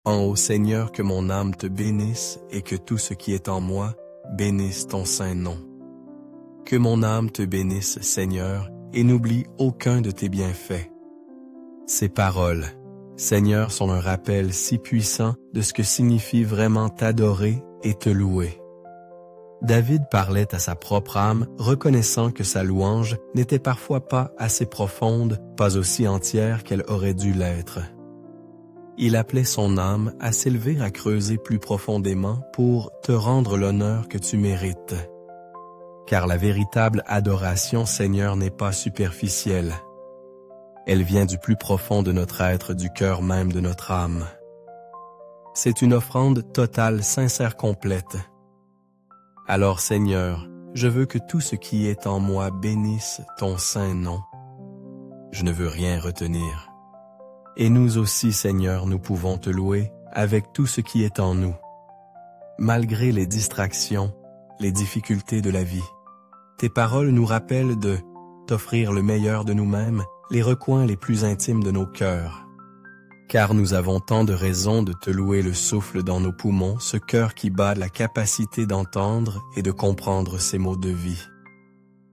En haut, Seigneur, que mon âme te bénisse et que tout ce qui est en moi bénisse ton saint nom. Que mon âme te bénisse, Seigneur, et n'oublie aucun de tes bienfaits. Ces paroles, Seigneur, sont un rappel si puissant de ce que signifie vraiment t'adorer et te louer. David parlait à sa propre âme, reconnaissant que sa louange n'était parfois pas assez profonde, pas aussi entière qu'elle aurait dû l'être. Il appelait son âme à s'élever à creuser plus profondément pour te rendre l'honneur que tu mérites. Car la véritable adoration, Seigneur, n'est pas superficielle. Elle vient du plus profond de notre être, du cœur même de notre âme. C'est une offrande totale, sincère, complète. Alors, Seigneur, je veux que tout ce qui est en moi bénisse ton saint nom. Je ne veux rien retenir. Et nous aussi, Seigneur, nous pouvons te louer avec tout ce qui est en nous. Malgré les distractions, les difficultés de la vie, tes paroles nous rappellent de t'offrir le meilleur de nous-mêmes, les recoins les plus intimes de nos cœurs. Car nous avons tant de raisons de te louer le souffle dans nos poumons, ce cœur qui bat la capacité d'entendre et de comprendre ces mots de vie.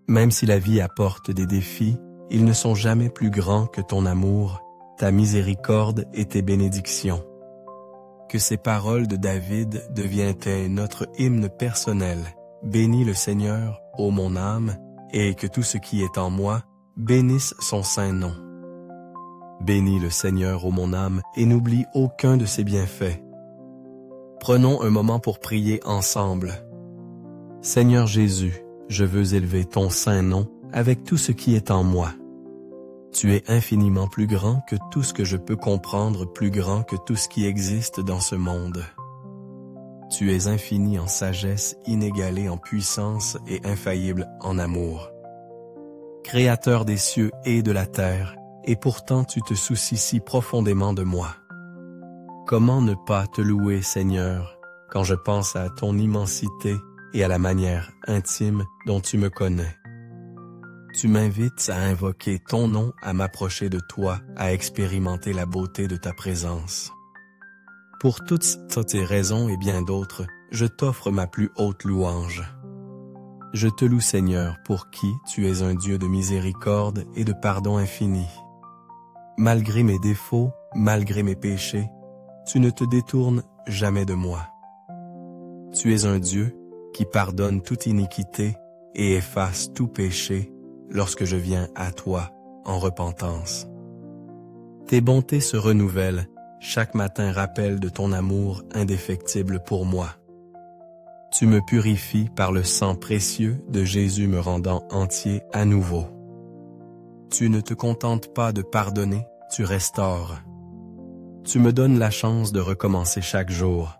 Même si la vie apporte des défis, ils ne sont jamais plus grands que ton amour, ta miséricorde et tes bénédictions. Que ces paroles de David deviennent notre hymne personnel. Bénis le Seigneur, ô mon âme, et que tout ce qui est en moi bénisse son saint nom. Bénis le Seigneur, ô mon âme, et n'oublie aucun de ses bienfaits. Prenons un moment pour prier ensemble. Seigneur Jésus, je veux élever ton saint nom avec tout ce qui est en moi. Tu es infiniment plus grand que tout ce que je peux comprendre, plus grand que tout ce qui existe dans ce monde. Tu es infini en sagesse, inégalé en puissance et infaillible en amour. Créateur des cieux et de la terre, et pourtant tu te soucies si profondément de moi. Comment ne pas te louer, Seigneur, quand je pense à ton immensité et à la manière intime dont tu me connais? Tu m'invites à invoquer ton nom, à m'approcher de toi, à expérimenter la beauté de ta présence. Pour toutes ces raisons et bien d'autres, je t'offre ma plus haute louange. Je te loue, Seigneur, pour qui tu es un Dieu de miséricorde et de pardon infini. Malgré mes défauts, malgré mes péchés, tu ne te détournes jamais de moi. Tu es un Dieu qui pardonne toute iniquité et efface tout péché lorsque je viens à toi en repentance. Tes bontés se renouvellent, chaque matin rappelle de ton amour indéfectible pour moi. Tu me purifies par le sang précieux de Jésus me rendant entier à nouveau. Tu ne te contentes pas de pardonner, tu restaures. Tu me donnes la chance de recommencer chaque jour.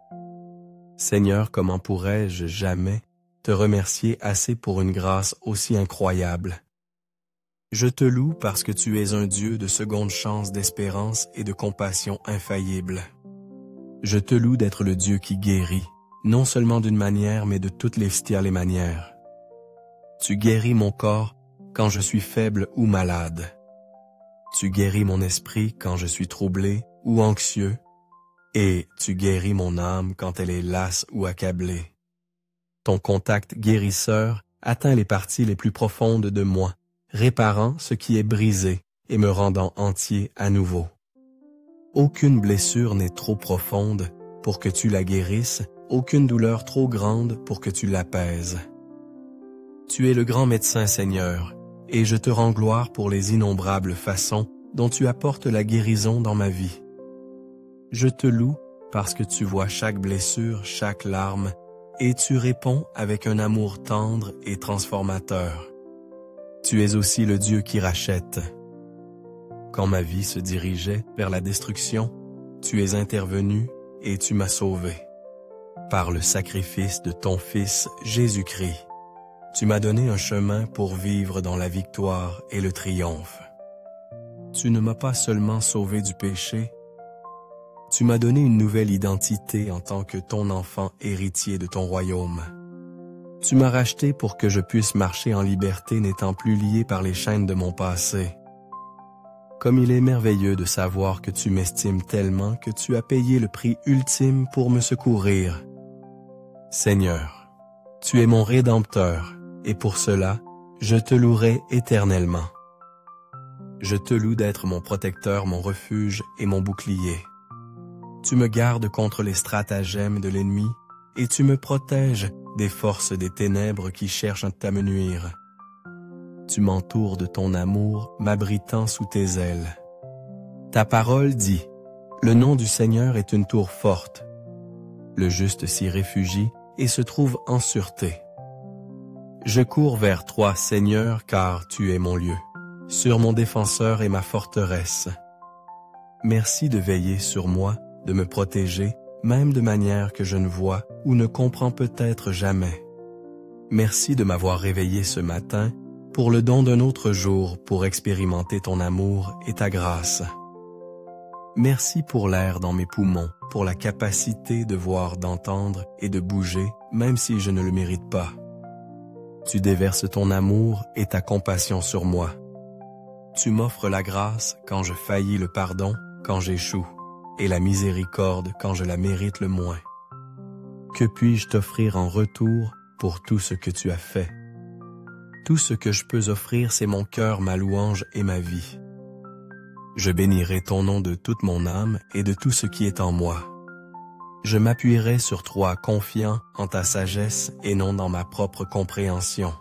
Seigneur, comment pourrais-je jamais te remercier assez pour une grâce aussi incroyable? Je te loue parce que tu es un Dieu de seconde chance, d'espérance et de compassion infaillible. Je te loue d'être le Dieu qui guérit, non seulement d'une manière, mais de toutes les manières. Tu guéris mon corps quand je suis faible ou malade. Tu guéris mon esprit quand je suis troublé ou anxieux, et tu guéris mon âme quand elle est lasse ou accablée. Ton contact guérisseur atteint les parties les plus profondes de moi, réparant ce qui est brisé et me rendant entier à nouveau. Aucune blessure n'est trop profonde pour que tu la guérisses, aucune douleur trop grande pour que tu l'apaises. Tu es le grand médecin, Seigneur, et je te rends gloire pour les innombrables façons dont tu apportes la guérison dans ma vie. Je te loue parce que tu vois chaque blessure, chaque larme, et tu réponds avec un amour tendre et transformateur. Tu es aussi le Dieu qui rachète. Quand ma vie se dirigeait vers la destruction, tu es intervenu et tu m'as sauvé. Par le sacrifice de ton Fils Jésus-Christ, tu m'as donné un chemin pour vivre dans la victoire et le triomphe. Tu ne m'as pas seulement sauvé du péché, tu m'as donné une nouvelle identité en tant que ton enfant héritier de ton royaume. Tu m'as racheté pour que je puisse marcher en liberté n'étant plus lié par les chaînes de mon passé. Comme il est merveilleux de savoir que tu m'estimes tellement que tu as payé le prix ultime pour me secourir. Seigneur, tu es mon Rédempteur, et pour cela, je te louerai éternellement. Je te loue d'être mon protecteur, mon refuge et mon bouclier. Tu me gardes contre les stratagèmes de l'ennemi, et tu me protèges des forces des ténèbres qui cherchent à me nuire. Tu m'entoures de ton amour, m'abritant sous tes ailes. Ta parole dit, « Le nom du Seigneur est une tour forte. Le juste s'y réfugie et se trouve en sûreté. Je cours vers toi, Seigneur, car tu es mon lieu, sur mon défenseur et ma forteresse. Merci de veiller sur moi, de me protéger, même de manière que je ne vois ou ne comprends peut-être jamais. Merci de m'avoir réveillé ce matin pour le don d'un autre jour pour expérimenter ton amour et ta grâce. Merci pour l'air dans mes poumons, pour la capacité de voir, d'entendre et de bouger, même si je ne le mérite pas. Tu déverses ton amour et ta compassion sur moi. Tu m'offres la grâce quand je faillis, le pardon quand j'échoue, et la miséricorde quand je la mérite le moins. Que puis-je t'offrir en retour pour tout ce que tu as fait? Tout ce que je peux offrir, c'est mon cœur, ma louange et ma vie. Je bénirai ton nom de toute mon âme et de tout ce qui est en moi. Je m'appuierai sur toi, confiant en ta sagesse et non dans ma propre compréhension.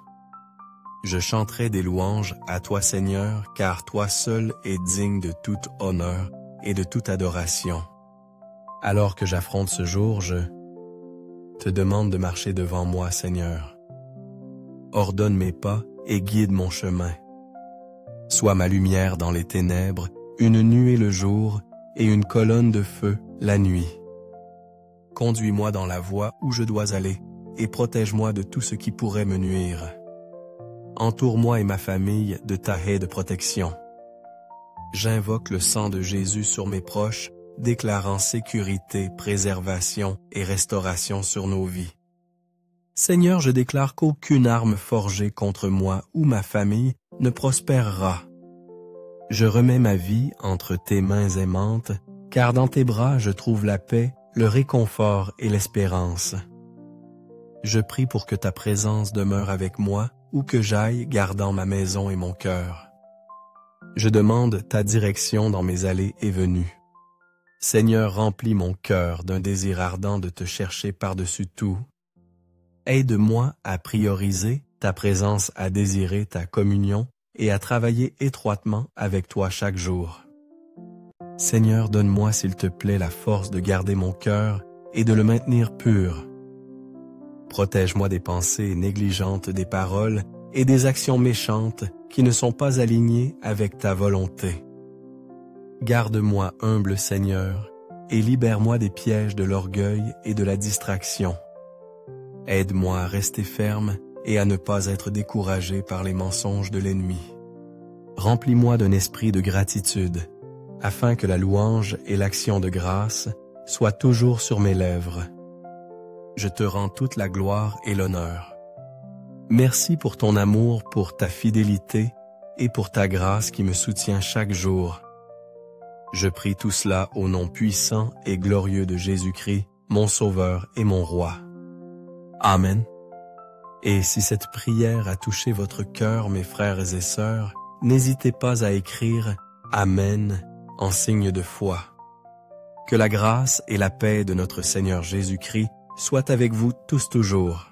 Je chanterai des louanges à toi, Seigneur, car toi seul es digne de tout honneur et de toute adoration. Alors que j'affronte ce jour, je te demande de marcher devant moi, Seigneur. Ordonne mes pas et guide mon chemin. Sois ma lumière dans les ténèbres, une nuée le jour et une colonne de feu la nuit. Conduis-moi dans la voie où je dois aller et protège-moi de tout ce qui pourrait me nuire. Entoure-moi et ma famille de ta haie de protection. J'invoque le sang de Jésus sur mes proches, déclarant sécurité, préservation et restauration sur nos vies. Seigneur, je déclare qu'aucune arme forgée contre moi ou ma famille ne prospérera. Je remets ma vie entre tes mains aimantes, car dans tes bras je trouve la paix, le réconfort et l'espérance. Je prie pour que ta présence demeure avec moi, où que j'aille, gardant ma maison et mon cœur. Je demande ta direction dans mes allées et venues. Seigneur, remplis mon cœur d'un désir ardent de te chercher par-dessus tout. Aide-moi à prioriser ta présence, à désirer ta communion et à travailler étroitement avec toi chaque jour. Seigneur, donne-moi s'il te plaît la force de garder mon cœur et de le maintenir pur. Protège-moi des pensées négligentes, des paroles et des actions méchantes qui ne sont pas alignées avec ta volonté. Garde-moi humble, Seigneur, et libère-moi des pièges de l'orgueil et de la distraction. Aide-moi à rester ferme et à ne pas être découragé par les mensonges de l'ennemi. Remplis-moi d'un esprit de gratitude, afin que la louange et l'action de grâce soient toujours sur mes lèvres. Je te rends toute la gloire et l'honneur. Merci pour ton amour, pour ta fidélité et pour ta grâce qui me soutient chaque jour. Je prie tout cela au nom puissant et glorieux de Jésus-Christ, mon Sauveur et mon Roi. Amen. Et si cette prière a touché votre cœur, mes frères et sœurs, n'hésitez pas à écrire « Amen » en signe de foi. Que la grâce et la paix de notre Seigneur Jésus-Christ soient avec vous tous toujours.